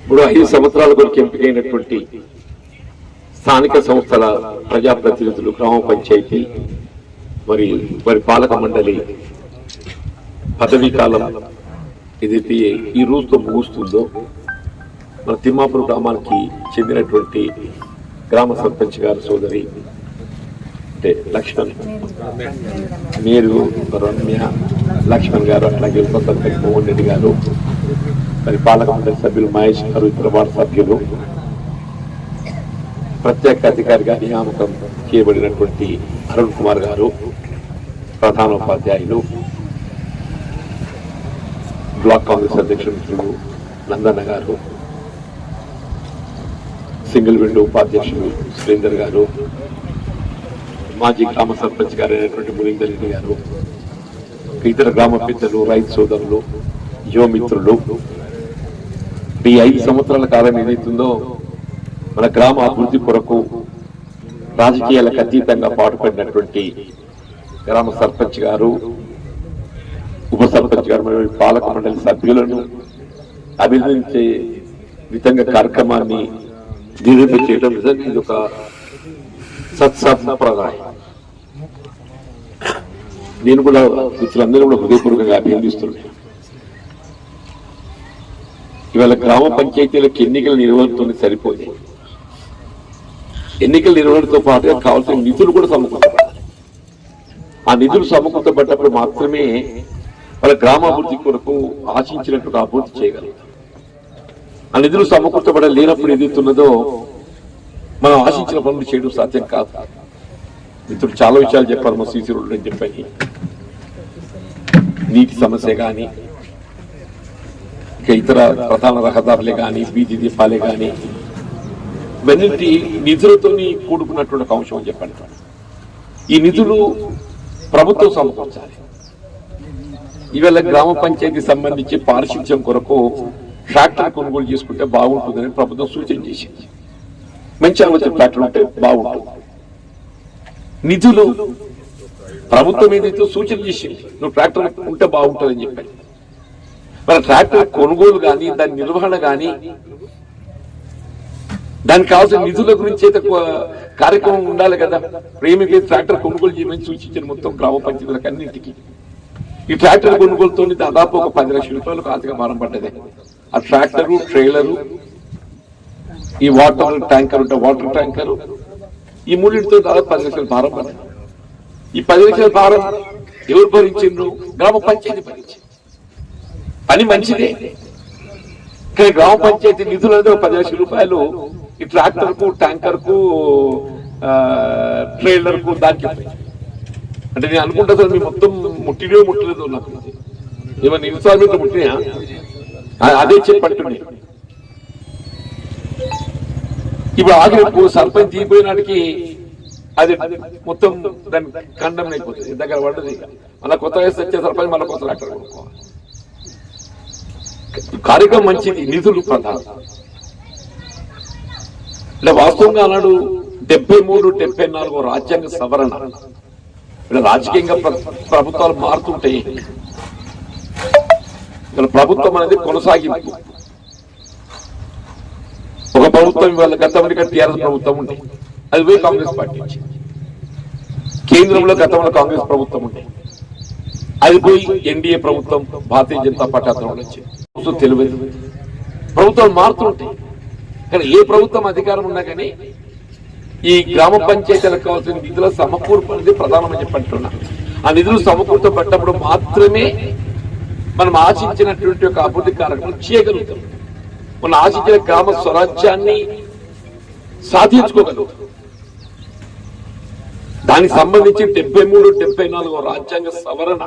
ఇప్పుడు 5 సంవత్సరాల వరకు ఎంపికైనటువంటి స్థానిక సంస్థల ప్రజాప్రతినిధులు, గ్రామ పంచాయతీ మరి పాలక మండలి పదవీ కాలం ఏదైతే ఈ రోజుతో ముగుస్తుందో మన తిమ్మాపురం గ్రామానికి చెందినటువంటి గ్రామ సర్పంచ్ గారు సోదరి అంటే లక్ష్మణ్, మీరు రమ్య, లక్ష్మణ్ గారు, అట్లాగే ఉప సర్పంచ్ మోహన్ రెడ్డి గారు, మరి పాలక మండలి సభ్యులు మహేష్ గారు, ఇతర వార్డు సభ్యులు, ప్రత్యేక అధికారిగా నియామకం చేయబడినటువంటి అరుణ్ కుమార్ గారు, ప్రధానోపాధ్యాయులు, బ్లాక్ కాంగ్రెస్ అధ్యక్షులు నందన్న గారు, సింగిల్ విండో ఉపాధ్యక్షులు సురేందర్ గారు, మాజీ గ్రామ సర్పంచ్ గారు అయినటువంటి మురీందర్ రెడ్డి గారు, ఇతర గ్రామ పెద్దలు, రైతు సోదరులు, యువమిత్రులు, ఈ 5 సంవత్సరాల కాలం ఏదైతుందో మన గ్రామ అభివృద్ధి కొరకు రాజకీయాలకు అతీతంగా పాటుపడినటువంటి గ్రామ సర్పంచ్ గారు, ఉప సర్పంచ్ గారు, మరియు పాలక మండలి సభ్యులను అభినందించే విధంగా కార్యక్రమాన్ని నిర్వహించడం నిజంగా ఇది ఒక సత్సంప్రదాయం. నేను కూడా మిత్రులందరూ కూడా హృదయపూర్వకంగా అభినందిస్తున్నాను. ఇవాళ గ్రామ పంచాయతీలకు ఎన్నికల నిర్వహణతో సరిపోయి ఎన్నికల నిర్వహణతో పాటుగా కావాల్సిన నిధులు కూడా సమకూర్చబడాలి. ఆ నిధులు సమకూర్చబడ్డప్పుడు మాత్రమే వాళ్ళ గ్రామాభివృద్ధి కొరకు ఆశించినట్టుగా అభివృద్ధి చేయగలుగుతాం. ఆ నిధులు సమకూర్చబడలేనప్పుడు ఏదైతున్నదో మనం ఆశించిన పనులు చేయడం సాధ్యం కాదు. మిత్రులు చాలా విషయాలు చెప్పారు. మా సీసీ రోడ్లు అని చెప్పని, నీటి సమస్య కానీ, ఇక ఇతర ప్రధాన రహదారులే కానీ, బీదీ దీపాలే కానీ, ఇవన్నింటి నిధులతో కూడుకున్నటువంటి ఒక అంశం అని చెప్పండి. ఈ నిధులు ప్రభుత్వం సమకూర్చాలి. ఇవాళ గ్రామ పంచాయతీ సంబంధించి పారిశుధ్యం కొరకు ట్రాక్టర్ కొనుగోలు చేసుకుంటే బాగుంటుందని ప్రభుత్వం సూచన చేసింది. మంచి ఆలోచన, ట్రాక్టర్ ఉంటే బాగుంటుంది. నిధులు ప్రభుత్వం ఏదైతే సూచన చేసింది, నువ్వు ట్రాక్టర్ ఉంటే బాగుంటుందని చెప్పాను. మరి ట్రాక్టర్ కొనుగోలు కానీ, దాని నిర్వహణ కానీ, దానికి కావాల్సిన నిధుల గురించి అయితే కార్యక్రమం ఉండాలి కదా. ప్రేమికి ట్రాక్టర్ కొనుగోలు చేయమని సూచించిన మొత్తం గ్రామ పంచాయతీలకు అన్నింటికి ఈ ట్రాక్టర్ కొనుగోలుతో దాదాపు ఒక 10 లక్షల రూపాయలకు ఆర్థిక భారం పడ్డది. ఆ ట్రాక్టరు, ట్రైలరు, ఈ వాటర్ ట్యాంకర్ ఉంటే వాటర్ ట్యాంకరు, ఈ మూడింటితో దాదాపు 10 లక్షల భారం పడ్డది. ఈ 10 లక్షల భారం ఎవరు భరించిండ్రు? గ్రామ పంచాయతీ భరించింది. పని మంచిదే, కానీ గ్రామ పంచాయతీ నిధులు అనేది ఒక 10 లక్షల రూపాయలు ఈ ట్రాక్టర్ కు, ట్యాంకర్ కు, ట్రైలర్ కు దానికి. అంటే నేను అనుకుంటా సార్ మీ మొత్తం ముట్టలేదో నాకు ఏమన్నా ఇన్స్టాల్మెంట్ ముట్టినా అదే చెప్పంటున్నాయి. ఇప్పుడు ఆగి సర్పంచ్ దిగిపోయినాటికి అది మొత్తం దాని ఖండం అయిపోతుంది, దగ్గర పడ్డది. మళ్ళీ కొత్తగా వచ్చే సర్పంచ్ మళ్ళీ కొత్త ట్రాక్టర్ కొనుక్కోవాలి. కార్యక్రమం మంచిది, నిధులు ప్రధానం. ఇలా వాస్తవంగా అన్నాడు 73, 74 రాజ్యాంగ సవరణ. ఇలా రాజకీయంగా ప్రభుత్వాలు మారుతుంటాయి. ఇలా ప్రభుత్వం అనేది కొనసాగింపు. ఒక ప్రభుత్వం ఇవాళ గతంలో టీఆర్ఎస్ ప్రభుత్వం ఉండే, అది పోయి కాంగ్రెస్ పార్టీ వచ్చింది. కేంద్రంలో గతంలో కాంగ్రెస్ ప్రభుత్వం ఉండే, అది పోయి ఎన్డీఏ ప్రభుత్వం, భారతీయ జనతా పార్టీ అతను వచ్చింది. తెలియదు, ప్రభుత్వాలు మారుతుంటాయి. కానీ ఏ ప్రభుత్వం అధికారం ఉన్నా కానీ ఈ గ్రామ పంచాయతీలకు కావాల్సిన నిధుల సమకూర్పు అనేది ప్రధానమని చెప్పంటున్నా. ఆ నిధులు సమకూర్చబడ్డప్పుడు మాత్రమే మనం ఆశించినటువంటి ఒక అభివృద్ధి కార్యక్రమం చేయగలుగుతాం. మనం ఆశించిన గ్రామ స్వరాజ్యాన్ని సాధించుకోగలుగుతాం. దానికి సంబంధించి 73, 74 రాజ్యాంగ సవరణ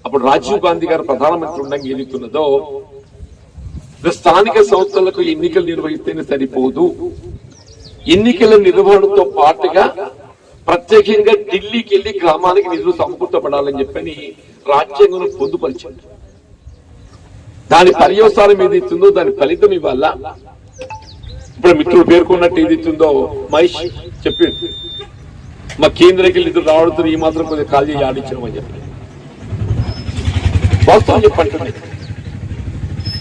అప్పుడు రాజీవ్ గాంధీ గారు ప్రధానమంత్రి ఉండగా ఏదైతున్నదో, స్థానిక సంస్థలకు ఎన్నికలు నిర్వహిస్తేనే సరిపోదు, ఎన్నికల నిర్వహణతో పాటుగా ప్రత్యేకంగా ఢిల్లీకి వెళ్లి గ్రామానికి నిధులు సమకూర్చబడాలని చెప్పని రాజ్యాంగం పొందుపరిచింది. దాని పర్యవసానం ఏదైతుందో దాని ఫలితం ఇవ్వాల. ఇప్పుడు మిత్రుడు పేర్కొన్నట్టు ఏదైతుందో మహేష్ చెప్పింది, మా కేంద్రకి నిధులు రావడంతో ఈ మాత్రం కొద్దిగా కాల్ చేసి ఆడించడం చెప్పి వాస్తవం చెప్పండి.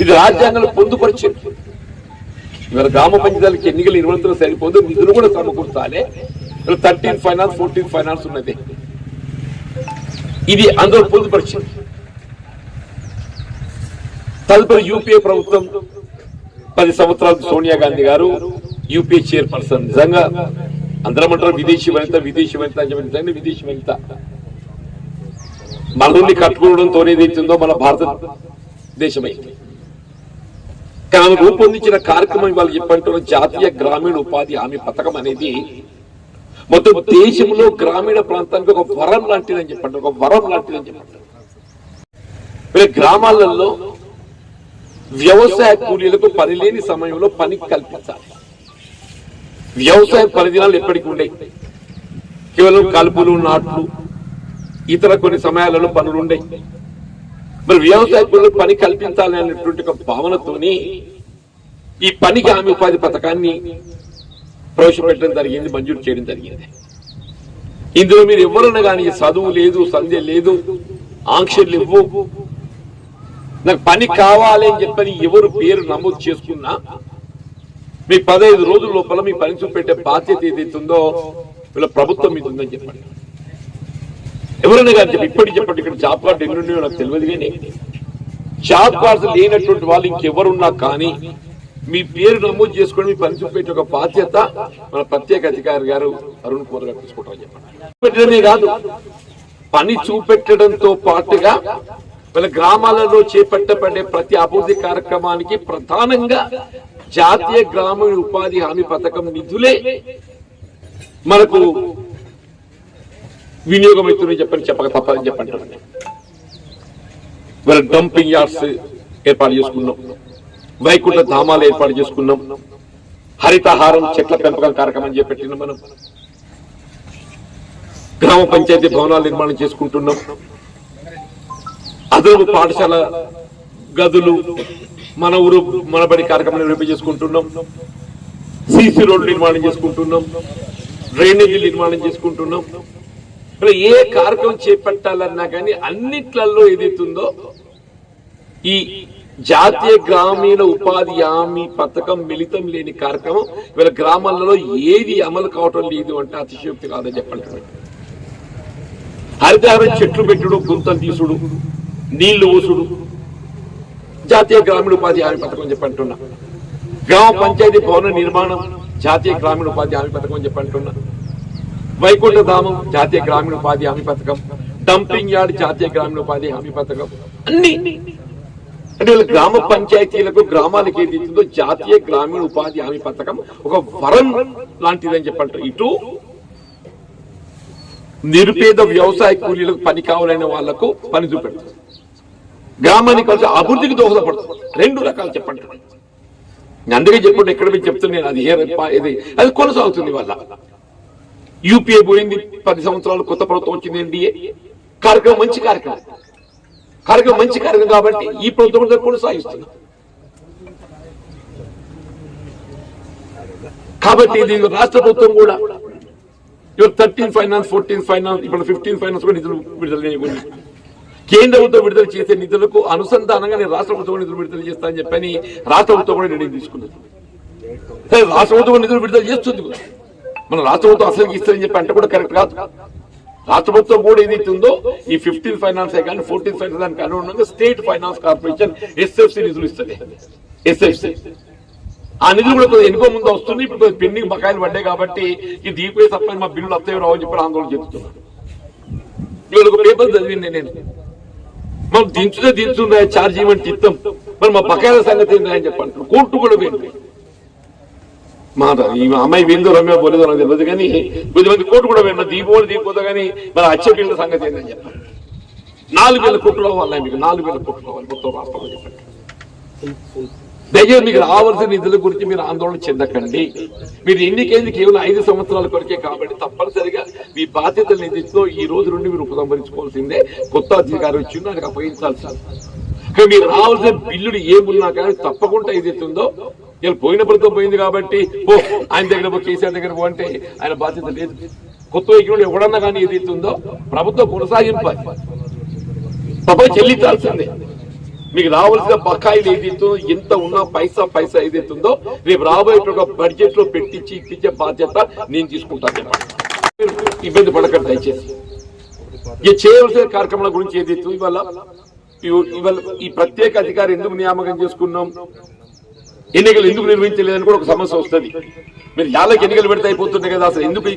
ఇది రాజ్యాంగంలో పొందుపరిచింది. ఇవాళ గ్రామ పంచాయతీలకు ఎన్నికలు నిర్వహించడం సరిపోదు, నిధులు కూడా సమకూర్చాలి. 13 ఫైనాన్స్ 14 ఫైనాన్స్ ఉన్నది. ఇది అందరూ పొందుపరిచింది. తదుపరి యూపీఏ ప్రభుత్వం 10 సంవత్సరాలు సోనియా గాంధీ గారు యూపీఏ చైర్పర్సన్. నిజంగా అందరం అంటారు విదేశీ వనిత విదేశీ వనిత అని చెప్పి, విదేశీ వనిత మనల్ని కట్టుకోవడంతోనే ఏదైతుందో మన భారతదేశమైంది. కానీ రూపొందించిన కార్యక్రమం వాళ్ళు చెప్పంటారు జాతీయ గ్రామీణ ఉపాధి హామీ పథకం అనేది మొత్తం దేశంలో గ్రామీణ ప్రాంతానికి ఒక వరం లాంటిదని చెప్పంటారు, ఒక వరం లాంటిదని చెప్పంటారు. గ్రామాలలో వ్యవసాయ కూలీలకు పని లేని సమయంలో పని కల్పించాలి. వ్యవసాయ పరిధినాలు ఎప్పటికీ ఉండేవి, కేవలం కలుపులు నాట్లు ఇతర కొన్ని సమయాలలో పనులు ఉండేవి. మరి వ్యవసాయ కూలీలకు పని కల్పించాలి అనేటువంటి ఒక భావనతోని ఈ పనికి హామీ ఉపాధి పథకాన్ని ప్రవేశపెట్టడం జరిగింది, మంజూరు చేయడం జరిగింది. ఇందులో మీరు ఎవరన్నా కానీ చదువు లేదు, సంధ్య లేదు, ఆంక్షలు ఇవ్వు, నాకు పని కావాలి అని చెప్పని ఎవరు పేరు నమోదు చేసుకున్నా మీ 15 రోజుల లోపల మీ పని చూపెట్టే బాధ్యత ఏదైతుందో వీళ్ళ ప్రభుత్వం మీద ఉందని చెప్పండి. ఎవరైనా కానీ చెప్పి ఇప్పటికి చెప్పండి, ఇక్కడ జాబ్ కార్డు ఎన్నున్నాయో నాకు తెలియదు, కానీ జాబ్ కార్డ్స్ లేనటువంటి వాళ్ళు ఇంకెవరున్నా కానీ మీ పేరు నమోదు చేసుకొని మీ పని చూపెట్టే ఒక బాధ్యత మన ప్రత్యేక అధికారి గారు అరుణ్ కుమార్ గారు తీసుకుంటామని చెప్పండి. పెట్టడమే కాదు, పని చూపెట్టడంతో పాటుగా వీళ్ళ గ్రామాలలో చేపట్టబడే ప్రతి అభివృద్ధి కార్యక్రమానికి ప్రధానంగా జాతీయ గ్రామీణ ఉపాధి హామీ పథకం నిధులే మనకు వినియోగం అవుతుందని చెప్పని చెప్పక తప్పదని చెప్పండి. వీళ్ళ డంపింగ్ యార్డ్స్ ఏర్పాటు చేసుకున్నాం, వైకుంఠ ధామాలు ఏర్పాటు చేసుకున్నాం, హరితహారం చెట్ల పెంపకం కార్యక్రమం చేపట్టినాం, మనం గ్రామ పంచాయతీ భవనాలు నిర్మాణం చేసుకుంటున్నాం, అదనపు పాఠశాల గదులు మన ఊరు మనబడి కార్యక్రమం నిర్వహించుకుంటున్నాం, సీసీ రోడ్లు నిర్మాణం చేసుకుంటున్నాం, డ్రైనేజీలు నిర్మాణం చేసుకుంటున్నాం. ఏ కార్యక్రమం చేపట్టాలన్నా కానీ అన్నిట్లలో ఏదైతుందో ఈ జాతీయ గ్రామీణ ఉపాధి హామీ పథకం మిళితం లేని కార్యక్రమం వీళ్ళ గ్రామాలలో ఏది అమలు కావటం లేదు అంటే అతిశయోక్తి కాదని చెప్పండి. హరితహారం చెట్లు పెట్టుడు, గుంతలు తీసుడు, నీళ్లు ఊసుడు జాతీయ గ్రామీణ ఉపాధి హామీ పథకం చెప్పంటున్నా. గ్రామ పంచాయతీ భవన నిర్మాణం జాతీయ గ్రామీణ ఉపాధి హామీ పథకం చెప్పంటున్నా. వైకుంఠ ధామం జాతీయ గ్రామీణ ఉపాధి హామీ పథకం, డంపింగ్ యార్డ్ జాతీయ గ్రామీణ ఉపాధి హామీ పథకం. అన్ని అంటే గ్రామ పంచాయతీలకు గ్రామాలకు ఏది ఇస్తుందో జాతీయ గ్రామీణ ఉపాధి హామీ పథకం ఒక వరం లాంటిదని చెప్పంటారు. ఇటు నిరుపేద వ్యవసాయ కూలీలకు పని కావాలనే వాళ్లకు పని చూపెడుతుంది, గ్రామానికి కలిసి అభివృద్ధికి దోహదపడుతుంది. 2 రకాలు చెప్పండి. అందుకే చెప్పండి, ఎక్కడ మీరు చెప్తున్నాను అది అది కొనసాగుతుంది. వాళ్ళ యూపీఏ పోయింది, 10 సంవత్సరాలు కొత్త ప్రభుత్వం వచ్చింది, ఎన్డీఏ కార్యక్రమం మంచి కార్యక్రమం మంచి కార్యక్రమం కాబట్టి ఈ ప్రభుత్వం కూడా కొనసాగిస్తుంది. కాబట్టి ఇది రాష్ట్ర ప్రభుత్వం కూడా 13 ఫైనాన్స్ 14 ఫైనాన్స్ ఇప్పుడు 15 ఫైనాన్స్ కూడా నిధులు విడుదల చేయకుండా కేంద్ర ప్రభుత్వం విడుదల చేసే నిధులకు అనుసంధానంగా నేను రాష్ట్ర ప్రభుత్వం నిధులు విడుదల చేస్తానని చెప్పని రాష్ట్ర ప్రభుత్వం కూడా నిర్ణయం తీసుకున్నది. రాష్ట్ర ప్రభుత్వం నిధులు విడుదల చేస్తుంది, మన రాష్ట్ర ప్రభుత్వం అసలు ఇస్తుందని చెప్పి అంటే కూడా కరెక్ట్ కాదు. రాష్ట్ర ప్రభుత్వం కూడా ఏదైతే ఉందో ఈ 15 ఫైనాన్స్ కానీ 14 ఫైనాన్స్ దానికి అనుగుణంగా స్టేట్ ఫైనాన్స్ కార్పొరేషన్ ఎస్ఎఫ్సి నిధులు ఇస్తుంది. ఎస్ఎఫ్సి ఆ నిధులు కూడా ఎన్నికో ముందు వస్తుంది. ఇప్పుడు పెండింగ్ బకాయిలు పడ్డాయి కాబట్టి ఈ దీపే తప్ప మా బిల్లులు అత్తయ్య రావు అని చెప్పి ఆందోళన చెప్తున్నాను. ఇవాళ ఒక పేపర్ చదివింది నేను, మనం దించుందా ఛార్జ్ ఇవ్వండి చిత్తం, మరి మా బకాయిల సంగతి ఏంటని చెప్పంటారు. కోర్టు కూడా పోయింది, మా ఈ అమ్మాయి వేందో రమ్య పోలేదో నాకు తెలియదు, కానీ కొద్దిమంది కోర్టు కూడా పోయినా దీపోతే కానీ మరి వచ్చే బిల్లుల సంగతి ఏంటని చెప్పండి. 4,000 కోట్లు అవ్వాలి, మీకు 4,000 కోట్లు అవ్వాలి మొత్తం రాష్ట్రంలో చెప్పండి. దయచేసి మీకు రావాల్సిన నిధుల గురించి మీరు ఆందోళన చెందకండి. మీరు ఎన్నికైంది కేవలం 5 సంవత్సరాల కొరకే కాబట్టి తప్పనిసరిగా మీ బాధ్యతల నిధితో ఈ రోజు నుండి మీరు ఉపసంహరించుకోవాల్సిందే. కొత్త అధికారి వచ్చిందో ఆయనకు అప్పగించాల్సింది. మీరు రావాల్సిన బిల్లులు ఏమున్నా కానీ తప్పకుండా ఏదైతుందో ఇలా పోయిన ప్రభుత్వం పోయింది కాబట్టి ఆయన దగ్గర పో, కేసీఆర్ దగ్గర పో అంటే ఆయన బాధ్యత లేదు. కొత్త వ్యక్తులు ఎవడన్నా కానీ ఏదైతుందో ప్రభుత్వం కొనసాగింపాలి, తప్ప చెల్లించాల్సిందే. మీకు రావాల్సిన బకాయిలు ఏదైతుందో ఎంత ఉన్నా పైసా ఏదైతుందో రేపు రాబోయే బడ్జెట్ లో పెట్టించి ఇప్పించే బాధ్యత నేను తీసుకుంటాను. ఇబ్బంది పడకండి దయచేసి. ఈ చేయవలసిన కార్యక్రమాల గురించి ఏదైతే ఇవాళ ఈ ప్రత్యేక అధికారి ఎందుకు నియామకం చేసుకున్నాం, ఎన్నికలు ఎందుకు నిర్వహించలేదని కూడా ఒక సమస్య వస్తుంది. మీరు యాళ్ళకి ఎన్నికలు పెడితే అయిపోతుంటాయి కదా, అసలు ఎందుకు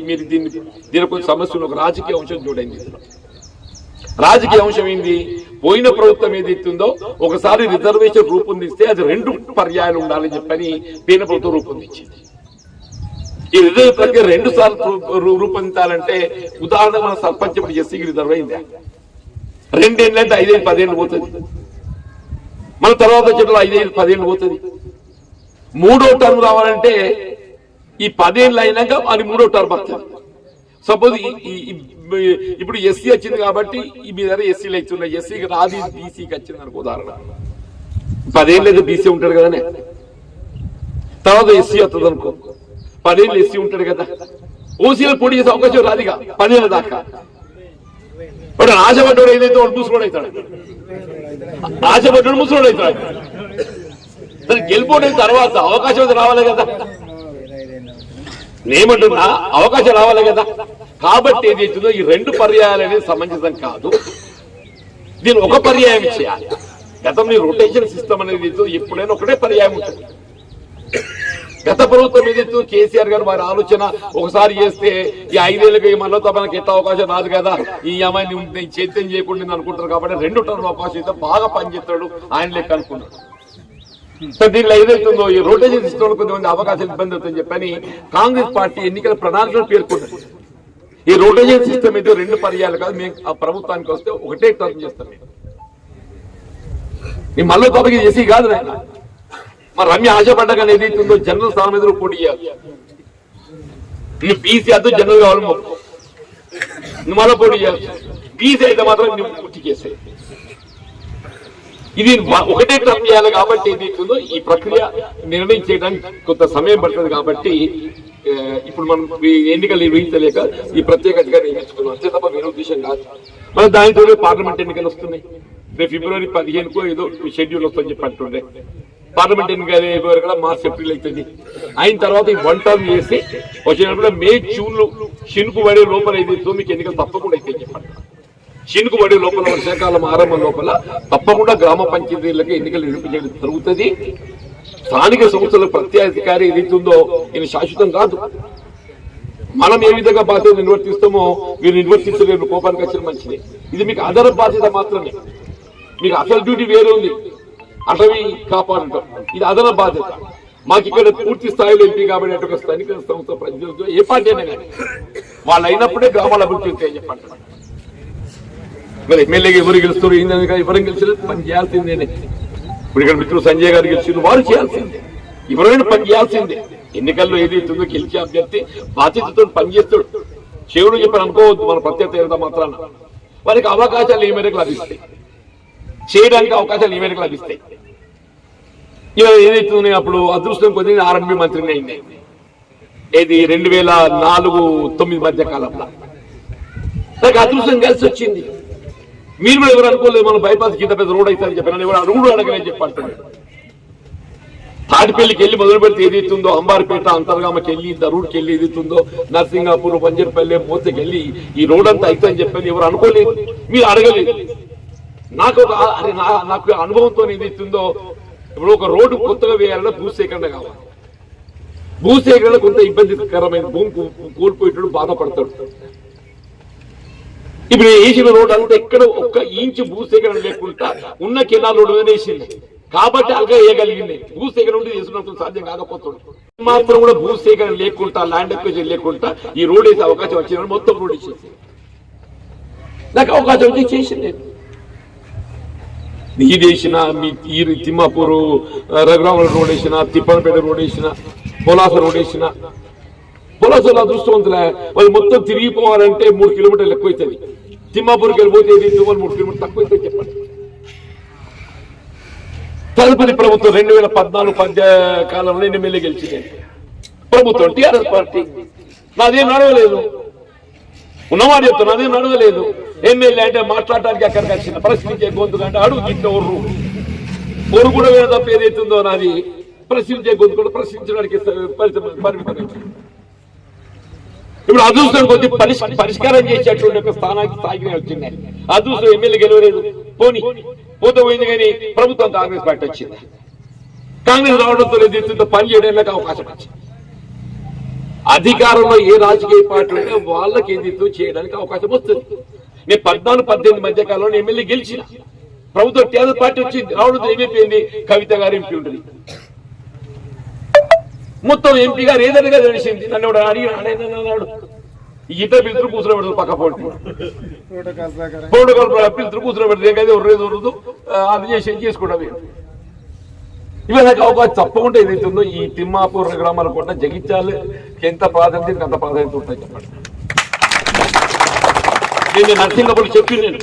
మీరు దీని కొంచెం సమస్య ఒక రాజకీయ అంశం చూడండి. రాజకీయ అంశం ఏంది, పోయిన ప్రభుత్వం ఏదైతుందో ఒకసారి రిజర్వేషన్ రూపొందిస్తే అది 2 పర్యాయాలు ఉండాలని చెప్పని పోయిన ప్రభుత్వం రూపొందించింది. ఈ రిజర్వ్ ప్రక్రియ 2 సార్లు రూపొందించాలంటే ఉదాహరణ మన సర్పంచ్ ఇప్పుడు ఎస్సీకి రిజర్వ్ అయిందా, 2 ఏళ్ళు అంటే 5 ఏళ్ళు 10 ఏళ్ళు పోతుంది. మన తర్వాత చెట్లు 5 ఏళ్ళు 10 ఏళ్ళు పోతుంది. 3వ టర్మ్ రావాలంటే ఈ 10 ఏళ్ళు అయినాక అది 3వ టర్మ్ వస్తుంది. సపోజ్ ఇప్పుడు ఎస్సీ వచ్చింది కాబట్టి మీ దగ్గర ఎస్సీలు ఇస్తున్నాయి, ఎస్సీకి రాది బీసీకి వచ్చింది అనుకో ఉదాహరణ, 10 ఏళ్ళు అయితే బీసీ ఉంటాడు కదానే, తర్వాత ఎస్సీ వస్తుంది అనుకో, 10 ఏళ్ళు ఎస్సీ ఉంటాడు కదా, ఓసీలో పోటీ చేసే అవకాశం రాదుగా 10 ఏళ్ళ దాకా. వాడు ఆశపడ్డాడు ఏదైతే వాడు ముసలోడు అవుతాడు, ఆశపడ్డాడు ముసలోడు అవుతాడు. దానికి గెలిపోయిన తర్వాత అవకాశం అయితే రావాలి కదా, నేమంటున్నా అవకాశం రావాలి కదా. కాబట్టి ఏదైతుందో ఈ 2 పర్యాయాలు అనేది సమంజసం కాదు, దీన్ని ఒక పర్యాయం చేయాలి. గతంలో రొటేషన్ సిస్టమ్ అనేది ఎప్పుడైనా ఒకటే పర్యాయం ఉంటుంది. గత ప్రభుత్వం ఏదైతే కేసీఆర్ గారు వారి ఆలోచన ఒకసారి చేస్తే ఈ 5 ఏళ్ళకి మళ్ళీ మనకి ఎంత అవకాశం రాదు కదా, ఈ అమ్మాయిని చైత్యం చేయకుండా అనుకుంటారు. కాబట్టి 2 టర్మ్ అవకాశం అయితే బాగా పనిచేస్తాడు ఆయన లెక్క అనుకున్నాడు. దీనిలో ఏదైతుందో ఈ రొటేషన్ సిస్టమ్ లో కొంతమంది అవకాశం ఇబ్బంది అవుతుందని చెప్పని కాంగ్రెస్ పార్టీ ఎన్నికల ప్రణాళికలు పేర్కొంది. ఈ రొటేషన్ సిస్టమ్ అయితే 2 పర్యాయాలు కాదు, మేము ఆ ప్రభుత్వానికి వస్తే ఒకటే టర్మ్ చేస్తాం. మేము మళ్ళీ తప్పకి చేసి కాదు నాయన. మరి రమ్య ఆశపడ్డగా ఏదైతుందో జనరల్ స్థానం మీద పోటీ చేయాలి. నువ్వు బీసీ అద్దు జనరల్ కావాలి, నువ్వు మళ్ళీ పోటీ చేయాలి. బీసీ అయితే మాత్రం నువ్వు పూర్తి చేసాయి. ఇది ఒకటే టర్మ్ చేయాలి. కాబట్టి ఏదైతుందో ఈ ప్రక్రియ నిర్ణయం చేయడానికి కొంత సమయం పడుతుంది. కాబట్టి ఇప్పుడు మనం ఎన్నికలు నిర్వహించలేక ఈ ప్రత్యేక అధికారి నియమించుకున్నాం, అంతే తప్ప వేరే ఉద్దేశం కాదు. మనం దానితో పార్లమెంట్ ఎన్నికలు వస్తున్నాయి. రేపు ఫిబ్రవరి 15కు ఏదో షెడ్యూల్ వస్తుందని చెప్పి అంటుండే. పార్లమెంట్ ఎన్నికలు అయిపోయారు కదా, మార్చ్ ఏప్రిల్ అవుతుంది. అయిన తర్వాత ఈ 1 టర్మ్ చేసి వచ్చినప్పుడు మే జూన్లో షినుకు పడే లోపల ఏదైతే మీకు ఎన్నికలు తప్పకుండా అయితే చెప్పండి. షినుకు పడే లోపల వర్షాకాలం ఆరంభం లోపల తప్పకుండా గ్రామ పంచాయతీలకు ఎన్నికలు నిర్వహించడం జరుగుతుంది. స్థానిక సంస్థల ప్రత్యేకాధికారి ఏదైతుందో ఇది శాశ్వతం కాదు. మనం ఏ విధంగా బాధ్యత నిర్వర్తిస్తామో మీరు నిర్వర్తించలేరు, కోపానికి వచ్చిన మంచిది. ఇది మీకు అదన బాధ్యత మాత్రమే. మీకు అసలు డ్యూటీ వేరే ఉంది, అటవీ కాపాడటం, ఇది అదన బాధ్యత. మాకు ఇక్కడ పూర్తి స్థాయిలో ఎంపీ కాబట్టి ఒక స్థానిక సంస్థ ప్రతినిధులతో ఏ పార్టీ అయినా కానీ వాళ్ళు అయినప్పుడే గ్రామాల అభివృద్ధి అవుతాయని చెప్పండి. మరి ఎమ్మెల్యేగా ఎవరు గెలుస్తారు, ఏంటని ఎవరైనా గెలిచిన పని చేయాల్సిందేనే. ఇప్పుడు ఇక్కడ మిత్రులు సంజయ్ గారు గెలిచిన వారు చేయాల్సిందే, ఎవరైనా పని చేయాల్సిందే. ఎన్నికల్లో ఏదైతుందో గెలిచే అభ్యర్థి బాధ్యతతో పనిచేస్తాడు. చెవుడు చెప్పని అనుకోవద్దు మన ప్రత్యేకత మాత్రాన. వారికి అవకాశాలు ఏ మేరకు లభిస్తాయి, చేయడానికి అవకాశాలు ఏ మేరకు లభిస్తాయి. ఇవాళ ఏదైతుంది అప్పుడు అదృష్టం కొద్దిగా ఆర్ఎండ్బి మంత్రిని అయింది. ఏది 2004-9 మధ్య కాలంలో నాకు అదృష్టం కలిసి వచ్చింది. మీరు కూడా ఎవరు అనుకోలేదు మనం బైపాస్ కింద పెద్ద రోడ్ అవుతుందని చెప్పాను. ఎవరు అడుగుడు అడగని చెప్పంటున్నాడు. తాటిపల్లికి వెళ్ళి మొదలు పెడితే ఏదైతుందో అంబార్పేట అంతర్గామకి వెళ్ళి దరూడ్కి వెళ్ళి ఏదైతుందో నర్సింగాపూర్ పంజర్పల్లి మోతకి వెళ్ళి ఈ రోడ్ అంతా అవుతుందని చెప్పని ఎవరు అనుకోలేదు, మీరు అడగలేదు. నాకు అనుభవంతో ఏదైతుందో ఇప్పుడు ఒక రోడ్డు కొత్తగా వేయాలన్నా భూసేకరణ కావాలి. భూసేకరణ కొంత ఇబ్బందికరమైన భూమి కోల్పోయేటప్పుడు బాధపడతాడు. ఇప్పుడు వేసిన రోడ్డు అంతా ఎక్కడ 1 ఇంచు భూసేకరణ లేకుండా ఉన్న కెనాల్ రోడ్డు వేసింది కాబట్టి అలాగే వేయగలిగింది. భూసేకరణ ఉండి చేసుకున్నప్పుడు సాధ్యం కాకపోతుంది. మాత్రం కూడా భూసేకరణ లేకుండా ల్యాండ్ ఎక్వేషన్ లేకుండా ఈ రోడ్ వేసే అవకాశం వచ్చిన మొత్తం రోడ్ వేసేసి నాకు అవకాశం వచ్చి చేసింది. ఇది వేసిన మీ తిమ్మాపూరు రఘురాముల రోడ్ వేసిన, తిప్పనపేట రోడ్ వేసిన, పొలాస రోడ్ వేసిన. పొలాసలో అదృష్టవంతులే, వాళ్ళు మొత్తం తిరిగిపోవాలంటే 3 కిలోమీటర్లు ఎక్కువ అవుతుంది. తిమ్మాపూర్కి వెళ్ళిపోతే ఏది 3 కిలోమీటర్లు తక్కువ అవుతుంది చెప్పండి. తదుపరి ప్రభుత్వం 2014 మధ్య కాలంలో ఎమ్మెల్యే గెలిచింది ప్రభుత్వం టీఆర్ఎస్ పార్టీ. నాదేం నడవలేదు, ఉన్నమాట చెప్తున్నా, నాదేం నడవలేదు. ఎమ్మెల్యే అంటే మాట్లాడటానికి అక్కడికి వచ్చిన ప్రశ్నించే గొంతుకంటే అడుగు తింటే పొరుగుడ మీద తప్ప ఏదైతుందో నాది ప్రశ్నించే గొంతు కూడా ప్రశ్నించడానికి పరిమితం. ఇప్పుడు అదృష్టం కొద్ది పరిష్కారం చేసేటువంటి ఒక స్థాయికి వచ్చింది. అదృష్టం ఎమ్మెల్యే గెలవలేదు, పోతే పోయింది. కానీ ప్రభుత్వం కాంగ్రెస్ పార్టీ వచ్చింది. కాంగ్రెస్ రావడంతో ఏదైతుందో పని చేయడానికి అవకాశం వచ్చింది. అధికారంలో ఏ రాజకీయ పార్టీ ఉంటే వాళ్ళకి ఏదైతే చేయడానికి అవకాశం వస్తుంది. నేను 14-18 మధ్య కాలంలో ఎమ్మెల్యే గెలిచిన, ప్రభుత్వం టీఆర్ఎస్ పార్టీ వచ్చింది. రావడంతో ఏమైపోయింది, కవిత గారు ఎంపీ ఉంటుంది. మొత్తం ఎంపీ గారు ఏదైనా తెలిసింది. నన్ను అడిగినాడు, ఇద్దరు పిలుతురు కూర్చొని పెడతారు, పక్క ప్రోటోకాల్ పిలుతురు కూర్చొని పెడతారు. ఏకైతే ఉర్రదు అది చేసుకుంటాం. ఇవి నాకు అవకాశం తప్పకుండా ఏదైతుందో ఈ తిమ్మాపూర్ గ్రామాల కూడా జగిత్యాలు ఎంత ప్రాధాన్యత అంత ప్రాధాన్యత ఉంటాయి చెప్పండి. నేను నరసింహపురం చెప్పి, నేను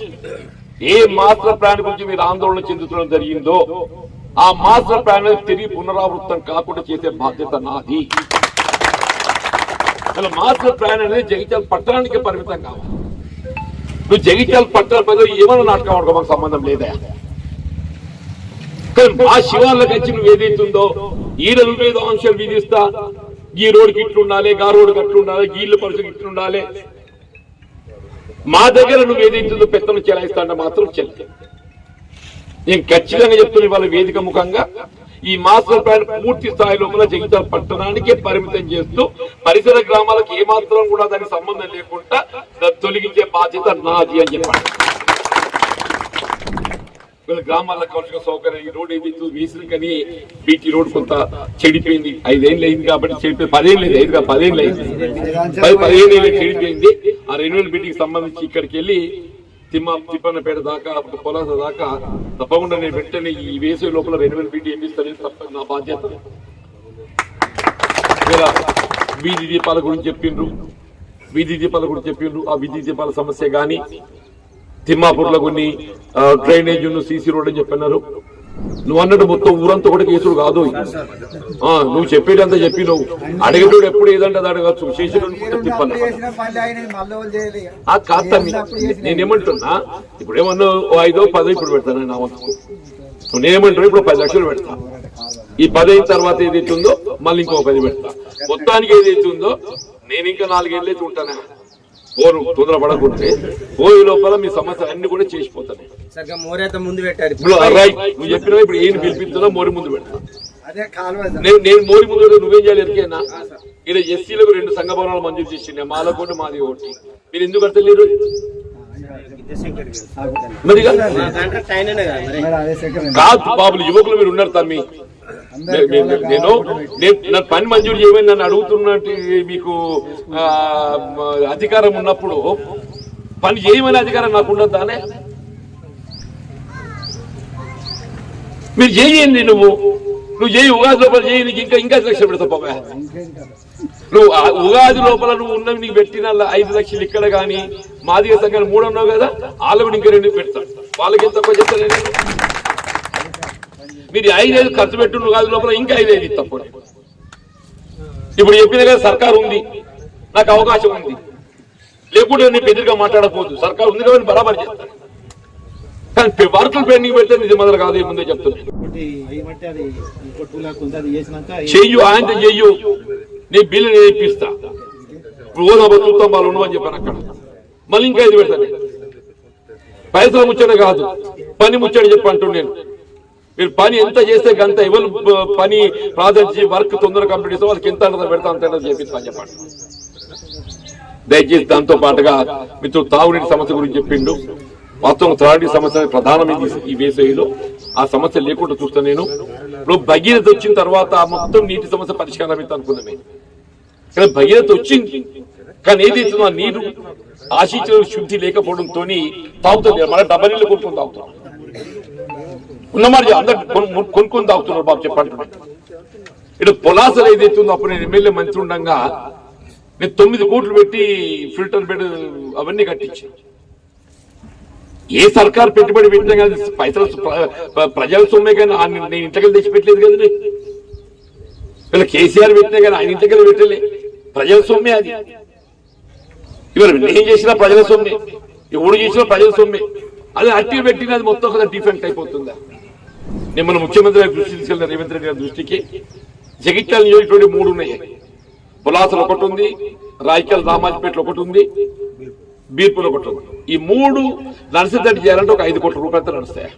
ఏ మాస్టర్ ప్లాన్ గురించి మీరు ఆందోళన చెందుతడం జరిగిందో ఆ మాస్టర్ ప్లాన్ తిరిగి పునరావృతం కాకుండా చేసే బాధ్యత నాది. అసలు మాస్టర్ ప్లాన్ అనేది జగిత్యాల పట్టణానికి పరిమితం కావాలి. నువ్వు జగిత్యాల పట్టణ ప్రజలు ఏమైనా నాటకం ఆడుకో, మాకు సంబంధం లేదా. ఆ శివార్లకు వచ్చి నువ్వు ఏదైతుందో ఈ రోజు మీద ఆంక్షలు విధిస్తా, ఈ రోడ్డుకి ఇట్లుండాలి, గా రోడ్డుకి అట్లుండాలి, గీళ్ళ పరిస్థితి ఇట్లుండాలి. మా దగ్గర నువ్వు ఏదైతుందో పెత్తనం చెలాయిస్తాంటే మాత్రం చెల్లి. నేను ఖచ్చితంగా చెప్తున్నా, వాళ్ళ వేదిక ముఖంగా ఈ మాస్టర్ ప్లాన్ పూర్తి స్థాయి లోపల జగిత్యాల పట్టణానికే పరిమితం చేస్తూ పరిసర గ్రామాలకు ఏమాత్రం కూడా దానికి సంబంధం లేకుండా తొలగించే బాధ్యత నాది అని చెప్పండి. గ్రామాలకు కావాల్సిన సౌకర్యం, ఈ రోడ్ ఏదైతే వేసిన కానీ బీటీ రోడ్ కొంత చెడిపోయింది. 5 ఏళ్ళు అయింది కాబట్టి చెడిపోయింది. 10 ఏళ్ళు లేదు, 10 ఏళ్ళు అయింది, 15 ఏళ్ళు చెడిపోయింది. ఆ రెన్యువల్ బీటీకి సంబంధించి ఇక్కడికి వెళ్ళి తిప్పన్నపేట దాకా, పొలాస దాకా తప్పకుండా నేను వెంటనే ఈ వేసవి లోపల రెన్యువల్ బీటీ వేపిస్తాను. తప్ప నా బాధ్యత. వీధి దీపాల గురించి చెప్పిండ్రు, ఆ వీధి దీపాల సమస్య కానీ, తిమ్మాపూర్లో కొన్ని డ్రైనేజ్ సీసీ రోడ్ అని చెప్పన్నారు. నువ్వు అన్నట్టు మొత్తం ఊరంతా కూడా కేసులు కాదు. నువ్వు చెప్పేటంతా చెప్పి నువ్వు అడిగేటోడు ఎప్పుడు ఏదంటే అది అడగచ్చు. చేసేటోడు తిప్పన్నా కాస్త. నేనేమంటున్నా, ఇప్పుడు ఏమన్నా 5-10 ఇప్పుడు పెడతాను నా వంతు. నేనేమంటున్నా, ఇప్పుడు 10 లక్షలు పెడతా. ఈ 10 అయిన తర్వాత ఏదైతుందో మళ్ళీ ఇంకో 10 పెడతా. మొత్తానికి ఏదైతుందో నేను ఇంకా 4 ఏళ్ళు అయితే ఉంటానా. పోరు తొందర పడకుంటే పోయే లోపల మీ సమస్యలు అన్ని కూడా చేసిపోతాను. నువ్వు చెప్పినా ఇప్పుడు ఏం పిలిపిస్తున్నా మోరి ముందు పెడతా. నేను మోరి ముందు పెడతా. నువ్వేం చేయాలి ఎరికేనా, ఇక్కడ ఎస్సీలకు 2 సంఘ భవనాలు మంజూరు చేసిండే, మాలకోటి మాది ఒకటి. మీరు ఎందుకు కడతలేరు? మరి కాదు బాబులు, యువకులు మీరు ఉన్నారు తమ్మి. నేను పని మంజూరు చేయమని నన్ను అడుగుతున్నట్టు మీకు అధికారం ఉన్నప్పుడు పని చేయమని అధికారం నాకు ఉండదానే? మీరు చేయండి. నువ్వు చేయి, ఉగాది లోపల చేయి. నీకు ఇంకా 5 లక్షలు పెడతా బాబా. నువ్వు ఉగాది లోపల నువ్వు ఉన్నవి నీకు పెట్టిన 5 లక్షలు ఇక్కడ కానీ మాదిగ సంఘాలు 3 అన్నావు కదా, వాళ్ళు కూడా ఇంకా 2 పెడతాడు. వాళ్ళకి ఎంత తక్కువ చెప్తాను. మీరు 5 ఖర్చు పెట్టు ఉగాది లోపల, ఇంకా 5 తప్పుడు. ఇప్పుడు చెప్పిన కదా సర్కారు ఉంది, నాకు అవకాశం ఉంది, లేకుంటే నేను ఎదురుగా మాట్లాడకపోదు. సర్కారు ఉంది కాబట్టి బరాబర్ చేస్తాను. కానీ వర్కులు పెండింగ్ పెడితే నిజం మొదలు కాదు. ముందే చెప్తున్నాను, చెయ్యు ఆయనతో చెయ్యు, నీ బిల్లు నేను ఇప్పిస్తా. ఇప్పుడు ఓదా చూస్తాం వాళ్ళు ఉండవని చెప్పాను అక్కడ. మళ్ళీ ఇంకా 5 పెడతాను. పైసలు ముచ్చట కాదు, పని ముచ్చట చెప్పి అంటున్నాను నేను. మీరు పని ఎంత చేస్తే గంత ఎవరు పని ప్రాధాన్యత వర్క్ తొందరగా కంప్లీట్ చేస్తే వాళ్ళకి ఎంత పెడతా అంత చేపిస్తాను చెప్పండి. దయచేసి దాంతో పాటుగా మిత్రుడు తాగునీటి సమస్య గురించి చెప్పిండు. వాస్తవం తాగునీటి సమస్య ప్రధానమైంది ఈ వేసవిలో. ఆ సమస్య లేకుండా చూస్తా నేను. ఇప్పుడు భగీరథ వచ్చిన తర్వాత మొత్తం నీటి సమస్య పరిష్కారం అయితే అనుకున్నామే. కానీ భగీరథ వచ్చింది, కానీ ఏదైతుందో ఆ నీరు ఆశించిన శుద్ధి లేకపోవడంతో తాగుతుంది. మన డబ్బా నీళ్ళు కొనుక్కొని తాగుతున్నాం. ఉన్నమాట అందరు కొనుక్కొని తాగుతున్నారు బాబు చెప్పంటున్నాడు. ఇటు పొలాసలు ఏదైతుందో అప్పుడు నేను ఎమ్మెల్యే మంత్రి ఉండగా నేను 9 కోట్లు పెట్టి ఫిల్టర్ బెడ్ అవన్నీ కట్టించి, ఏ సర్కారు పెట్టుబడి పెట్టినా కానీ పైసలు ప్రజల సొమ్మే కానీ నేను ఇంతకెళ్ళి తెచ్చిపెట్టలేదు కదా. వీళ్ళ కేసీఆర్ పెట్టినా కానీ ఆయన ఇంతకెళ్ళి పెట్టలే, ప్రజల సొమ్మే అది. ఇవాళ నేను చేసినా ప్రజల సొమ్మే, ఎవడు చేసినా ప్రజల సొమ్మే. అది అట్టి పెట్టినది మొత్తం కదా డిఫెక్ట్ అయిపోతుందా. నేను మన ముఖ్యమంత్రి గారి దృష్టి తీసుకెళ్ళిన రేవంత్ రెడ్డి గారి దృష్టికి జగిత్యాల నియోజకవర్గం 3 ఉన్నాయి. పులాసలు ఒకటి ఉంది, రాయకల్ రామాజపేటలో ఒకటి ఉంది, బీర్పూర్ ఒకటి ఉంది. ఈ 3 నడిచేటట్టు చేయాలంటే ఒక 5 కోట్ల రూపాయలతో నడుస్తాయి.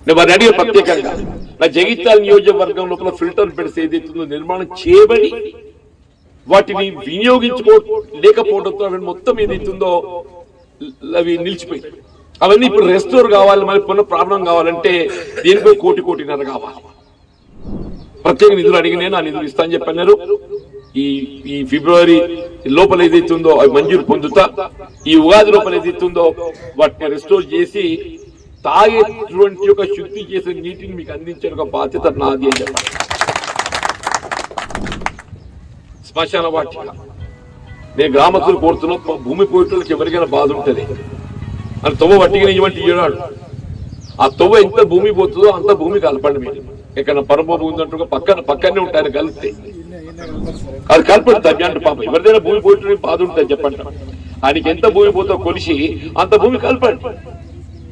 నేను వారిని అడిగే ప్రత్యేకంగా నా జగిత్యాల నియోజకవర్గం లోపల ఫిల్టర్ బెడ్స్ ఏదైతుందో నిర్మాణం చేయబడి వాటిని లేకపోవడంతో అవి మొత్తం ఏదైతుందో అవి నిలిచిపోయింది. అవన్నీ ఇప్పుడు రెస్టోర్ కావాలి, మళ్ళీ పునః ప్రారంభం కావాలంటే దీనిపై 1.5 కోట్ల కావాలి. ప్రత్యేక నిధులు అడిగి నేను ఆ నిధులు ఇస్తా అని చెప్పన్నారు. ఈ ఫిబ్రవరి లోపల ఏదైతుందో అవి మంజూరు పొందుతా, ఈ ఉగాది లోపల ఏదైతుందో వాటిని రెస్టోర్ చేసి తాగేటువంటి ఒక శుద్ధి చేసే నీటిని మీకు అందించే ఒక బాధ్యత నాది అని చెప్పాలి. శ్మశాన వాటిక నేను గ్రామస్తులు కోరుతున్నా, భూమి పోయేటోళ్ళకి ఎవరికైనా బాధ ఉంటుంది అని తొవ్వ వట్టిగా ఇవ్వండి ఏడాడు. ఆ తొవ్వ ఎంత భూమి పోతుందో అంత భూమి కలపండి. మీరు ఎక్కడ పరమ ఉందంటూ పక్కనే ఉంటారు, కలిస్తే అది కలపండి. తగ్గంటు పాపం ఎవరిదైనా భూమి పోయేటోళ్ళకి బాధ ఉంటుంది చెప్పండి. ఆయనకి ఎంత భూమి పోతుందో కొలిసి అంత భూమి కలపండి.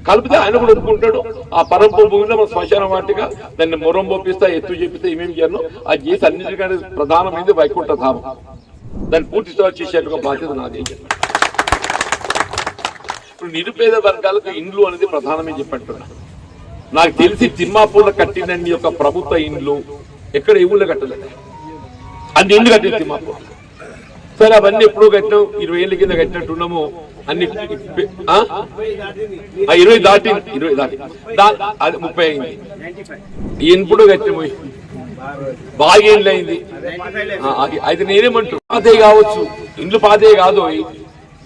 కలిపితే ఆయన కూడా ఒప్పుకుంటాడు. ఆ పరంపర భూమిలో మన శ్మశాన వాటిగా దాన్ని మొరం పోపిస్తా, ఎత్తు చేపిస్తే ఏమేమి చేయను అది చేసి అన్నిటికంటే ప్రధానమైనది వైకుంఠ ధామం. దాన్ని పూర్తి చేసేట్టుగా బాధ్యత నాది. ఇప్పుడు నిరుపేద వర్గాలకు ఇండ్లు అనేది ప్రధానమని చెప్పంటున్నా. నాకు తెలిసి తిమ్మాపూర్లో కట్టినన్ని యొక్క ప్రభుత్వ ఇండ్లు ఎక్కడ ఏ ఊళ్ళో కట్టలేదు. అన్ని ఇండ్లు కట్టింది తిమ్మాపూర్. సరే అవన్నీ ఎప్పుడూ కట్టినాం, 20 ఏళ్ళ కింద కట్టినట్టున్నాము. అన్ని 20 దాటి అది 30 అయింది. ఎప్పుడు కట్టినాము బాగా ఏళ్ళు అయింది. అయితే నేనేమంటూ పాతే కావచ్చు, ఇండ్లు పాతే కాదు.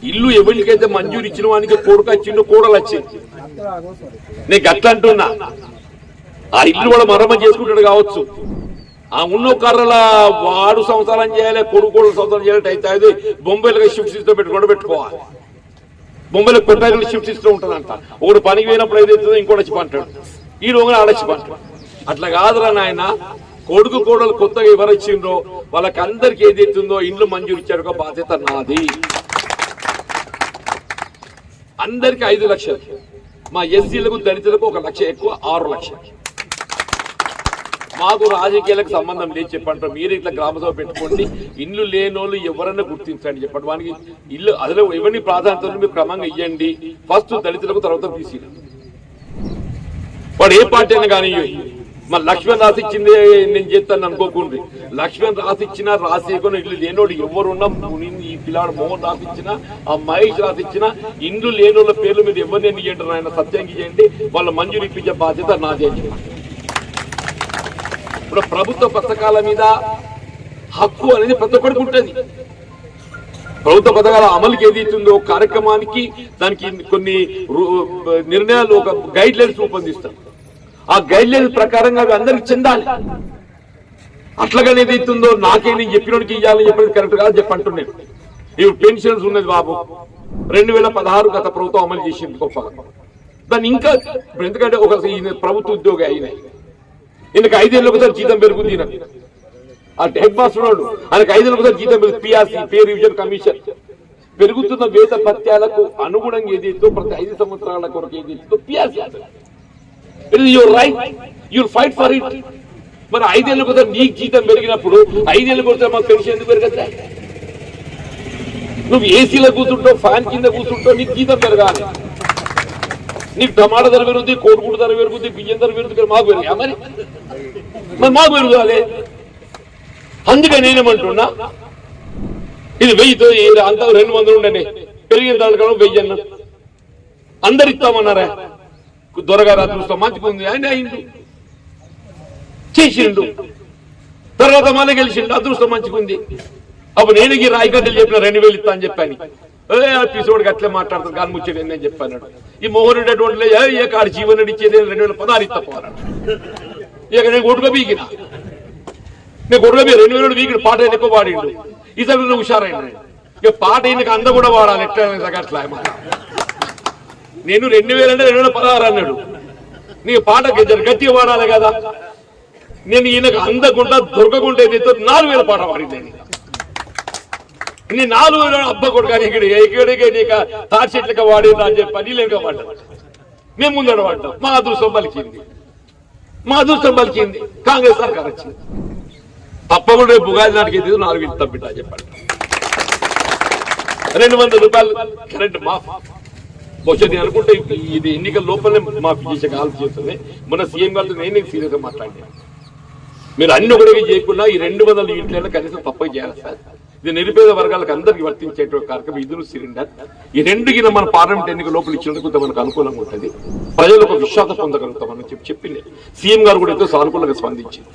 ఇల్లు ఎవరికైతే మంజూరు ఇచ్చిన వానికి కొడుకు వచ్చిండు, కోడలు వచ్చింది. నేను గట్ల అంటున్నా. ఆ ఇల్లు కూడా మరమ్మ చేసుకుంటాడు కావచ్చు. ఆ ఉన్న కర్రల వాడు సంవత్సరం చేయాలి, కొడుకు సంవత్సరం చేయాలంటే అయితే బొంబాయిలో షిఫ్ట్ సిస్టమ్ పెట్టుకోవాలి. బొంబాయిలో కొట్టాలి షిఫ్ట్ సిస్టమ్ ఉంటుందంట. ఒకడు పనికి పోయినప్పుడు ఏదైతుందో ఇంకోటి వచ్చి పంటాడు, ఈ రోజున ఆడొచ్చి పంటాడు. అట్లా కాదురా నాయన. కొడుకు కోడలు కొత్తగా ఎవరు ఇచ్చిండ్రో వాళ్ళకి అందరికి ఏదైతుందో ఇండ్లు మంజూరు ఇచ్చాడు బాధ్యత నాది. అందరికి 5 లక్షలు, మా ఎస్సీలకు దళితులకు 1 లక్ష ఎక్కువ, 6 లక్షలు. మాకు రాజకీయాలకు సంబంధం లేదు చెప్పండి. మీరు ఇట్లా గ్రామసభ పెట్టుకోండి, ఇల్లు లేనోళ్ళు ఎవరన్నా గుర్తించండి చెప్పండి. వానికి ఇల్లు అదిలో ఎవరిని ప్రాధాన్యత మీరు క్రమంగా ఇవ్వండి. ఫస్ట్ దళితులకు, తర్వాత బీసీలు. వాడు ఏ పార్టీ అయినా కానీ మన లక్ష్మణ్ రాసిచ్చిందే నేను చేస్తాను అనుకోకుండ్రి. లక్ష్మణ్ రాసిచ్చినా రాసేయకుండా ఇల్లు లేనోడు ఎవరున్నా, ఈ పిల్లాడు మోహన్ రాసిచ్చినా, ఆ మహేష్ రాసిచ్చినా ఇండ్లు లేనోళ్ళ పేర్లు మీరు ఎవరిని ఇవ్వండి, ఆయన సత్యంగా చేయండి. వాళ్ళ మంజూరు ఇప్పించే బాధ్యత నాదే. ఇప్పుడు ప్రభుత్వ పథకాల మీద హక్కు అనేది ప్రతి ఒక్కరికి ఉంటుంది. ప్రభుత్వ పథకాల అమలుకి ఏదైతుందో కార్యక్రమానికి దానికి కొన్ని నిర్ణయాలు, ఒక గైడ్ లైన్స్ రూపొందిస్తాం. ఆ గైడ్ లైన్స్ ప్రకారంగా అవి అందరికి చెందాలి. అట్లాగా ఏదైతుందో నాకే నేను చెప్పినోడికి ఇవ్వాలని చెప్పేది కరెక్ట్ కాదు చెప్పంటున్నాను. ఇప్పుడు పెన్షన్స్ ఉన్నది బాబు, 2016 గత ప్రభుత్వం అమలు చేసింది గొప్పగా. దాన్ని ఇంకా ఎందుకంటే ఒక ప్రభుత్వ ఉద్యోగి అయినాయి, ఈయనకి 5 ఏళ్ళకి ఒకసారి జీతం పెరుగుతుంది. ఆ హెడ్ మాస్టర్ వాడు ఆయనకు 5 ఏళ్ళకి ఒకసారి జీతం పెరుగుతుంది. పిఆర్సీ, పే రివిజన్ కమిషన్ పెరుగుతున్న వేత పత్యాలకు అనుగుణంగా ఏదైతే ప్రతి 5 సంవత్సరాల కొరకు ఏదైతే PRC, it is your right, you'll fight for it. మరి 5 ఏళ్ళకి ఒకసారి నీకు జీతం పెరిగినప్పుడు 5 ఏళ్ళకి ఒకసారి మాకు పెన్షన్ ఎందుకు పెరగద్దా? నువ్వు ఏసీలో కూర్చుంటావు, ఫ్యాన్ కింద కూర్చుంటావు, నీకు జీతం పెరగాలి. నీకు టమాటా ధర పెరుగుతుంది, కోడిగుడ్డు ధర పెరుగుతుంది, బియ్యం ధర పెరుగుతుంది, మాకు పెరిగా మరి మాకు పెరగాలి. అందుకే నేనేమంటున్నా, ఇది 1000 అంతా 200 ఉండని పెరిగిన దానికన్నా 1000 అన్న అందరు ఇస్తామన్నారా? దొరగారు అదృష్టం మంచిగుంది, ఆయన అయిండు చేసిండు, తర్వాత మళ్ళీ గెలిచిండు, అదృష్టం మంచిగుంది. అప్పుడు నేను ఈ రాయగడ్డలు చెప్పిన 2000 ఇస్తా అని చెప్పాను. ఎపిసోడ్కి అట్లే మాట్లాడతాను కానీ ముచ్చేది నేను చెప్పాను. ఈ మోహన్ రెడ్డి అటువంటి ఏ కాడు జీవన్ రెడ్డి ఇచ్చేది 2016 ఇస్తా పోరాడు. ఇక నేను కొడుకు బీకిన, నేను కొడుకు 2000 వీకిడు పాట ఎక్కువ పాడిండు. ఈసారి నువ్వు హుషారైండు. ఇక పాట ఈయనకి అంద కూడా వాడాలి ఎట్లా అట్లా. నేను 2000 అంటే 2016 అన్నాడు. నీకు పాట గట్టిగా వాడాలి కదా. నేను ఈయనకు అందకుండా దొరకకుండా ఏదైతే 4000 పాట పాడింది. నీ 4000 అబ్బ కొడుకు ఇక్కడికి నీకు తాడ్చెట్లక వాడి అని చెప్పి లేక పడ్డా. మేము ముందర పడ్డాం, మా అదృష్టం పలికింది. మా అదృష్టం పలికింది, కాంగ్రెస్ సర్కార్ వచ్చింది. తప్పకుండా రేపు ఉగాది నాటికి 4 ఇస్తాం బిడ్డ చెప్పండి. 200 రూపాయలు కరెంట్ మాఫ్. బహుశా నేను అనుకుంటే ఇది ఎన్నికల లోపలనే మాఫీ చేసే ఆలోచిస్తుంది. మొన్న సీఎం గారితో నేను సీరియస్గా మాట్లాడాను. మీరు అన్ని ఒకటికి చేయకుండా ఈ 200 యూనిట్లలో కనీసం తప్పక చేయాలి సార్. ఇది నిరుపేద వర్గాలకు అందరికీ వర్తించేటువంటి కార్యక్రమం. ఇదురు సిలిండర్ ఈ రెండుకి మన పార్లమెంట్ ఎన్నికల లోపల ఇచ్చినందుకు మనకు అనుకూలంగా ఉంటుంది, ప్రజలు ఒక విశ్వాసం పొందగలుగుతామని చెప్పింది సీఎం గారు కూడా ఎంతో సానుకూలంగా స్పందించింది.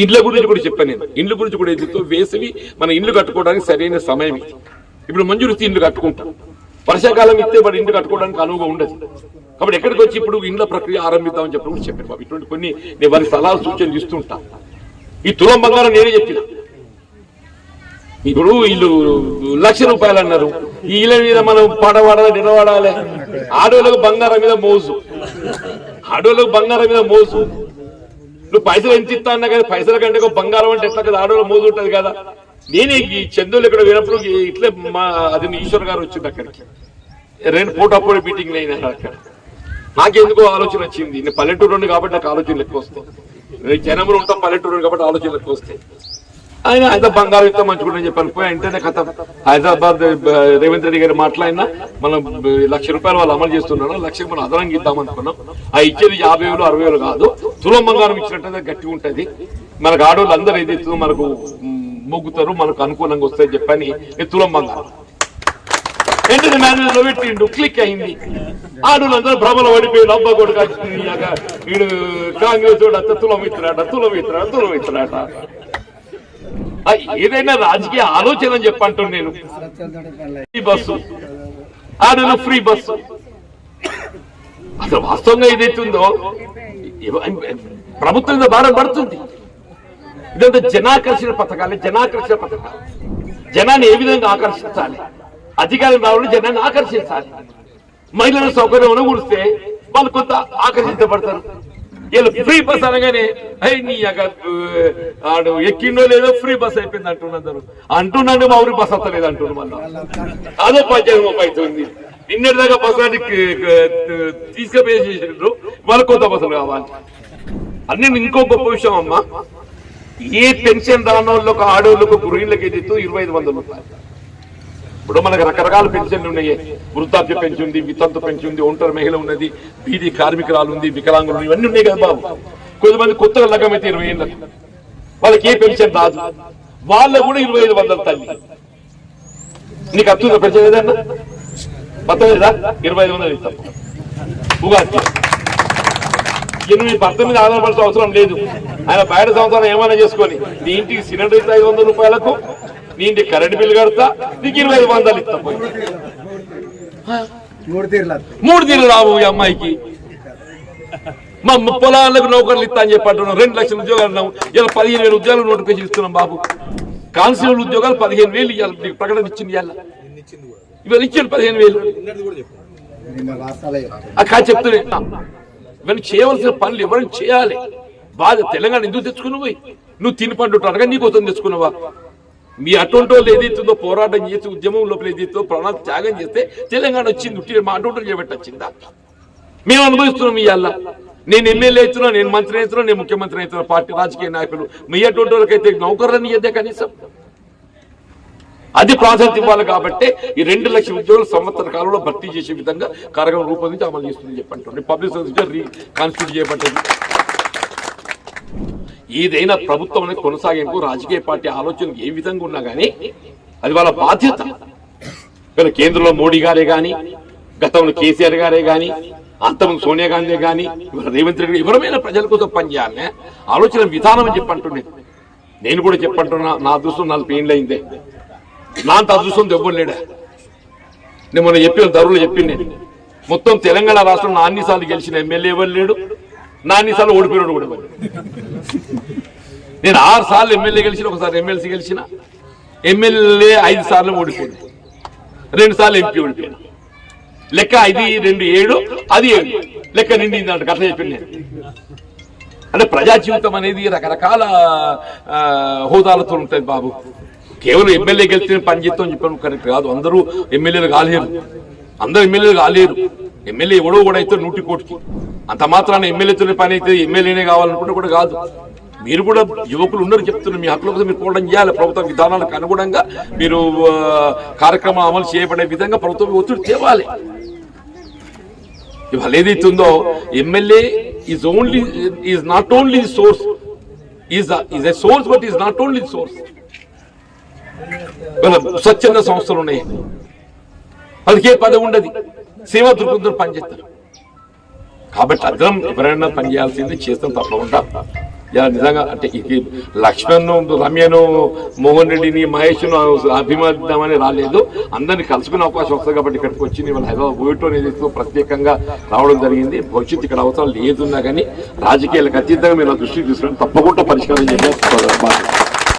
ఇండ్ల గురించి కూడా చెప్పాను నేను. ఇండ్ల గురించి కూడా ఎదుగుతూ వేసవి మన ఇండ్లు కట్టుకోవడానికి సరైన సమయం ఇది. ఇప్పుడు మంజూరు ఇండ్లు కట్టుకుంటాం, వర్షాకాలం ఇస్తే వాడు ఇండ్లు కట్టుకోవడానికి అనువుగా ఉండదు. కాబట్టి ఎక్కడికి వచ్చి ఇప్పుడు ఇండ్ల ప్రక్రియ ఆరంభిద్దామని చెప్పి కూడా చెప్పాను బాబు. ఇటువంటి కొన్ని నేను వారి సలహాలు సూచనలు ఇస్తుంటా. ఈ తులం బంగారం నేనే చెప్పిన. ఇప్పుడు వీళ్ళు 1,00,000 రూపాయలు అన్నారు. ఈ ఇళ్ళ మీద మనం పడవాడాలి నిలబడాలి. ఆడవాళ్ళకు బంగారం మీద మోజు, ఆడవాళ్ళకు బంగారం మీద మోజు. నువ్వు పైసలు ఎంత ఇస్తా అన్నా కానీ పైసల కంటే బంగారం అంటే ఎట్లా కదా, ఆడవాళ్ళ మోజు ఉంటుంది కదా. నేనే ఈ చందులు ఇక్కడ వినప్పుడు ఇట్లే మా అది ఈశ్వర్ గారు వచ్చింది అక్కడికి, 2 పూటప్పుడు మీటింగ్లు అయినా అక్కడ. నాకెందుకో ఆలోచన వచ్చింది, నేను పల్లెటూరు కాబట్టి నాకు ఆలోచనలు ఎక్కువ వస్తాయి. జనములు ఉంటాం పల్లెటూరు కాబట్టి ఆలోచనలు ఎక్కువ వస్తాయి. ఆయన హైదరాబాద్ బంగారం ఇస్తే మంచిగా చెప్పాను. పోయి వెంటనే కథ హైదరాబాద్ రేవంత్ రెడ్డి గారు మాట్లాడినా మనం 1,00,000 రూపాయలు వాళ్ళు అమలు చేస్తున్నాను, 1,00,000 మనం అదనంగా ఇద్దాం అనుకున్నాం. ఆ ఇచ్చేది 50,000 60,000 కాదు, తులం బంగారం ఇచ్చినట్టు గట్టిగా ఉంటది. మనకు ఆడవాళ్ళు అందరూ ఏదైతే మనకు మొగ్గుతారు, మనకు అనుకూలంగా వస్తాయని చెప్పని తులం బంగారం వెంటనే మేనేజర్లో పెట్టిండు. క్లిక్ అయింది. ఆడవాళ్ళందరూ భ్రమలో పడిపోయి అబ్బా కొడుకు వీడు కాంగ్రెస్ వాడు తులం ఇస్తున్నాడ తులం ఇస్తున్నాడు తులం ఇస్తున్నాడ. ఏదైనా రాజకీయ ఆలోచన చెప్పంటాను నేను. ఫ్రీ బస్సు, ఆడలు ఫ్రీ బస్సు. అసలు వాస్తవంగా ఏదైతుందో ప్రభుత్వం భారం పడుతుంది. ఇదంతా జనాకర్షణ పథకాలు, జనాకర్షణ పథకాలు. జనాన్ని ఏ విధంగా ఆకర్షించాలి, అధికారం రావాలని జనాన్ని ఆకర్షించాలి. మహిళల సౌకర్యం కూడిస్తే వాళ్ళు కొంత ఆకర్షించబడతారు. వీళ్ళు ఫ్రీ బస్ అనగానే ఆడు ఎక్కిండో లేదో ఫ్రీ బస్ అయిపోయింది అంటున్నారు. అంటున్నాను మా ఊరి బస్ వస్తలేదు అంటున్నాను. మళ్ళీ అదే పంచాయతీ అవుతుంది. నిన్నటి దాకా బస్ తీసుకుపోయి చేసిండ్రు, వాళ్ళ కొత్త బస్సులు కావాలి. అన్ని ఇంకో గొప్ప విషయం అమ్మా, ఏ పెన్షన్ రాని వాళ్ళకు ఆడవాళ్ళకు గృహిణులకు ఏదైతే 2,500 రూపాయలు. ఇప్పుడు మనకు రకరకాల పెన్షన్లు ఉన్నాయి. వృద్ధాప్య పెన్షన్ ఉంది, వితంతు పెన్షన్ ఉంది, ఒంటరి మహిళ ఉన్నది, బీదీ కార్మికురాలు ఉంది, వికలాంగులు ఇవన్నీ ఉన్నాయి కదా బాబు. కొంతమంది కొత్తగా లగ్గమైతే 20 ఏళ్ళకి వాళ్ళకి ఏ పెన్షన్ రాదు, వాళ్ళకు కూడా 2,500 తల్లి. నీకు అర్థంగా పెన్షన్ ఏదన్నా పత్తలేదా? 2,500 ఇస్తాం. ఉగాది మీ భర్త మీద ఆధారపడాల్సిన అవసరం లేదు. ఆయన బయట సంవత్సరం ఏమైనా చేసుకొని నీ ఇంటికి సిలిండర్ ఇస్తా 500 రూపాయలకు, నీ ఇంటికి కరెంట్ బిల్లు కడతా, నీకు 2,500 ఇస్తా. పోయి 3 తీర్లు రావు ఈ అమ్మాయికి. మా పొలాలకు నౌకర్లు ఇస్తా అని చెప్పి అంటున్నాం. 2 లక్షల ఉద్యోగాలు ఉన్నాం. ఇలా 15,000 ఉద్యోగాలు నోటిఫికేషన్ ఇస్తున్నాం బాబు. కానిస్టేబుల్ ఉద్యోగాలు 15,000 ఇవ్వాలి. ప్రకటన ఇచ్చింది ఇవాళ ఇచ్చాడు 15,000. అక్కడ చెప్తున్నా ఇవన్నీ చేయవలసిన పనులు ఎవరైనా చేయాలి. బాధ తెలంగాణ ఎందుకు తెచ్చుకున్నావు? నువ్వు తిని పండుంటారుగా నీకోసం తెచ్చుకున్నావా? మీ అటువంటి వాళ్ళు ఏదైతుందో పోరాటం చేసి ఉద్యమం లోపల ఏదైతుందో ప్రాణాలు త్యాగం చేస్తే తెలంగాణ వచ్చింది. మా అటువంటి చేయబట్టి వచ్చిందా? మేము అనుభవిస్తున్నాం. ఇవాళ నేను ఎమ్మెల్యే అవుతున్నా, నేను మంత్రి అవుతున్నా, నేను ముఖ్యమంత్రి అవుతున్నా, పార్టీ రాజకీయ నాయకులు. మీ అటువంటి వాళ్ళకైతే నౌకర్లని ఇద్దే కనీసం అది ప్రాధాన్యత ఇవ్వాలి. కాబట్టి ఈ 2 లక్షల ఉద్యోగులు సంవత్సర కాలంలో భర్తీ చేసే విధంగా కార్యక్రమం రూపొందించి అమలు చేస్తుందని చెప్పండి. పబ్లిక్ సర్వీస్ కాన్స్టిట్యూట్ చేయబడ్డది. ఏదైనా ప్రభుత్వం అనేది కొనసాగింపు రాజకీయ పార్టీ ఆలోచన ఏ విధంగా ఉన్నా కానీ అది వాళ్ళ బాధ్యత. కేంద్రంలో మోడీ గారే కానీ, గతంలో కేసీఆర్ గారే కానీ, అంతకుముందు సోనియా గాంధీ కానీ, రేవంత్ రెడ్డి ఎవరైనా ప్రజల కోసం పనిచేయాలనే ఆలోచన విధానం అని చెప్పంటున్నాను. నేను కూడా చెప్పంటున్నా, నా అదృష్టం 40 ఏళ్ళు అయిందే. నా అంత అదృష్టం ఎవ్వలేడా? నేను మొన్న చెప్పిన ధరలు చెప్పింది. నేను మొత్తం తెలంగాణ రాష్ట్రం 4 సార్లు గెలిచిన ఎమ్మెల్యే ఎవరు లేడు, 4 సార్లు ఓడిపోయినాడు కూడా ఎవరు. నేను 6 సార్లు ఎమ్మెల్యే గెలిచిన, ఒకసారి ఎమ్మెల్సీ గెలిచిన. ఎమ్మెల్యే 5 సార్లు ఓడిపోయింది, 2 సార్లు ఎంపీ ఓడిపోయినా. లెక్క 5, 2, 7, అది 7 లెక్క నిండింది అంటే కథ చెప్పింది నేను. అంటే ప్రజా జీవితం అనేది రకరకాల హోదాలతో ఉంటుంది బాబు. కేవలం ఎమ్మెల్యే గెలిచిన పని చేస్తామని చెప్పాను కరెక్ట్ కాదు. అందరూ ఎమ్మెల్యేలు కాలేరు, అందరూ ఎమ్మెల్యేలు కాలేరు. ఎమ్మెల్యే ఎవడో కూడా అయితే 100 కోటికి అంత మాత్రాన ఎమ్మెల్యేతోనే పని అయితే ఎమ్మెల్యేనే కావాలనుకుంటే కూడా కాదు. మీరు కూడా యువకులు ఉన్నారు చెప్తున్నారు, మీ హక్కుల కోసం మీరు పోవడం చేయాలి. ప్రభుత్వ విధానాలకు అనుగుణంగా మీరు కార్యక్రమం అమలు చేయబడే విధంగా ప్రభుత్వం ఒత్తిడి తేవాలి. ఇవాళ ఏదైతే ఉందో MLA is not only source, is a source but is not only source. స్వచ్ఛంద సంస్థలు ఉన్నాయి, వాళ్ళకి ఏ పదవి ఉండదు, సేవా దృక్పథంతో పనిచేస్తారు. కాబట్టి అర్థం ఎవరైనా పనిచేయాల్సింది చేస్తాం తప్పకుండా. నిజంగా అంటే లక్ష్మణ్ రమ్యను మోహన్ రెడ్డిని మహేష్ను అభిమానిద్దామని రాలేదు, అందరినీ కలుసుకునే అవకాశం వస్తుంది కాబట్టి ఇక్కడికి వచ్చి వాళ్ళ హైదరాబాద్ ఓటు అనేది ప్రత్యేకంగా రావడం జరిగింది. భవిష్యత్తు ఇక్కడ అవసరం లేదున్నా కానీ రాజకీయాలకు అతీతంగా మీరు దృష్టికి తీసుకుని తప్పకుండా పరిష్కారం చేయాలి.